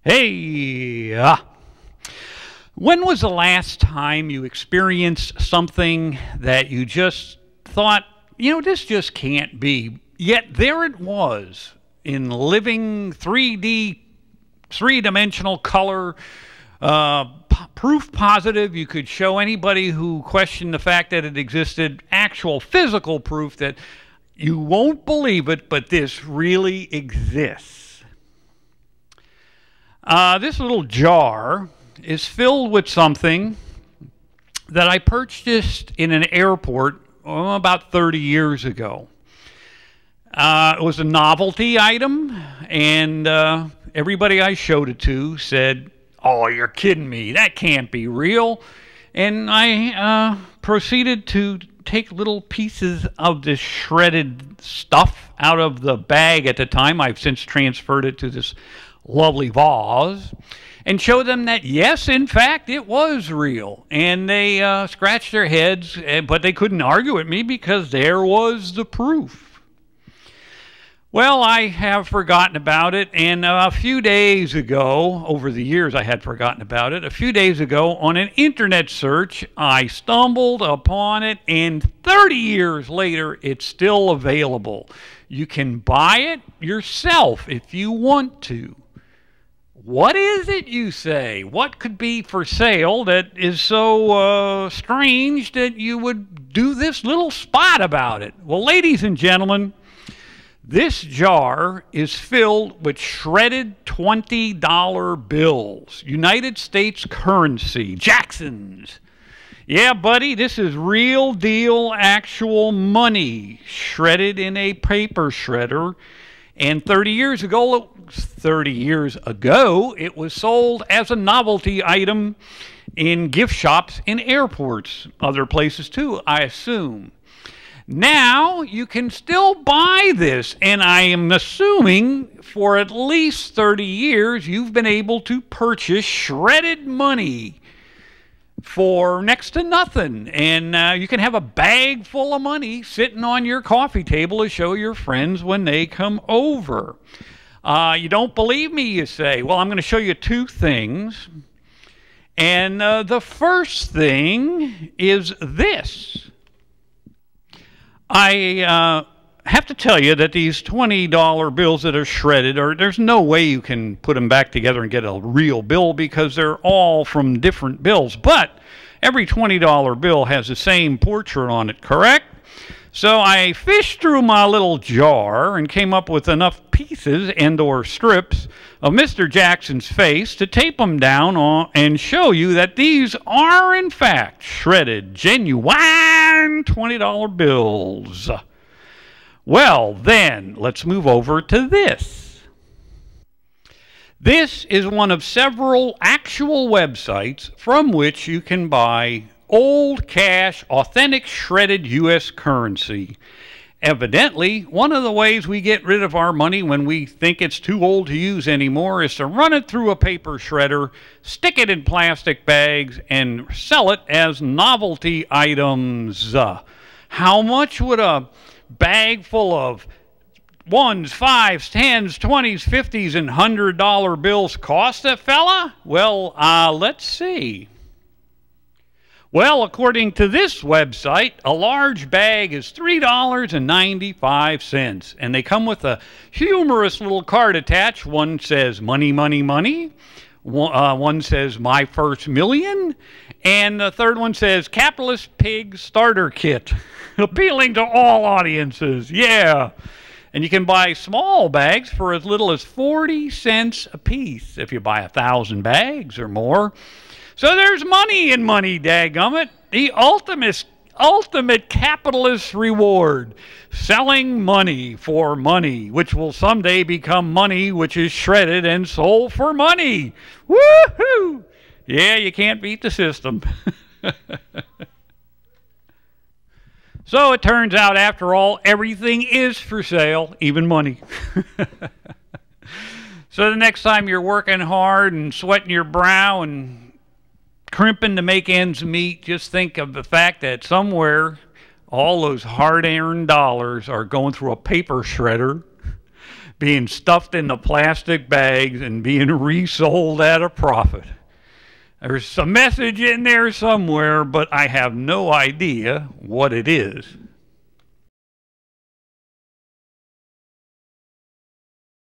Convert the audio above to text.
Hey, when was the last time you experienced something that you just thought, this just can't be? Yet there it was in living 3D, three-dimensional color, proof positive. You could show anybody who questioned the fact that it existed actual physical proof that you won't believe it, but this really exists. This little jar is filled with something that I purchased in an airport about 30 years ago. It was a novelty item, and everybody I showed it to said, "Oh, you're kidding me. That can't be real." And I proceeded to take little pieces of this shredded stuff out of the bag at the time. I've since transferred it to this lovely vase, and show them that yes, in fact, it was real. And they scratched their heads, but they couldn't argue with me because there was the proof. Well, I have forgotten about it, and a few days ago, over the years I had forgotten about it, a few days ago on an internet search, I stumbled upon it, and 30 years later, it's still available. You can buy it yourself if you want to. What is it, you say? What could be for sale that is so strange that you would do this little spot about it? Well, ladies and gentlemen, this jar is filled with shredded $20 bills, United States currency, Jacksons. Yeah, buddy, this is real deal, actual money, shredded in a paper shredder. And 30 years ago, it was sold as a novelty item in gift shops in airports, other places too, I assume. Now you can still buy this, and I am assuming for at least 30 years you've been able to purchase shredded money for next to nothing, and you can have a bag full of money sitting on your coffee table to show your friends when they come over. You don't believe me, you say? Well, I'm going to show you two things, and the first thing is this. I have to tell you that these $20 bills that are shredded, there's no way you can put them back together and get a real bill because they're all from different bills. But every $20 bill has the same portrait on it, correct? So I fished through my little jar and came up with enough pieces and/or strips of Mr. Jackson's face to tape them down and show you that these are, in fact, shredded, genuine $20 bills. Well, then, let's move over to this. This is one of several actual websites from which you can buy old cash, authentic shredded U.S. currency. Evidently, one of the ways we get rid of our money when we think it's too old to use anymore is to run it through a paper shredder, stick it in plastic bags, and sell it as novelty items. How much would a bag full of ones, fives, tens, 20s, 50s, and $100 bills cost a fella? Well, let's see. Well, according to this website, a large bag is $3.95, and they come with a humorous little card attached. One says, "Money, money, money." One says, "My first million." And the third one says, "Capitalist Pig Starter Kit," appealing to all audiences. Yeah. And you can buy small bags for as little as 40 cents a piece if you buy 1,000 bags or more. So there's money in money, dadgummit. The ultimate capitalist reward. Selling money for money, which will someday become money which is shredded and sold for money. Woohoo! Yeah, you can't beat the system. So it turns out, after all, everything is for sale, even money. So the next time you're working hard and sweating your brow and crimping to make ends meet, just think of the fact that somewhere all those hard-earned dollars are going through a paper shredder being stuffed into plastic bags and being resold at a profit. There's a message in there somewhere, but I have no idea what it is.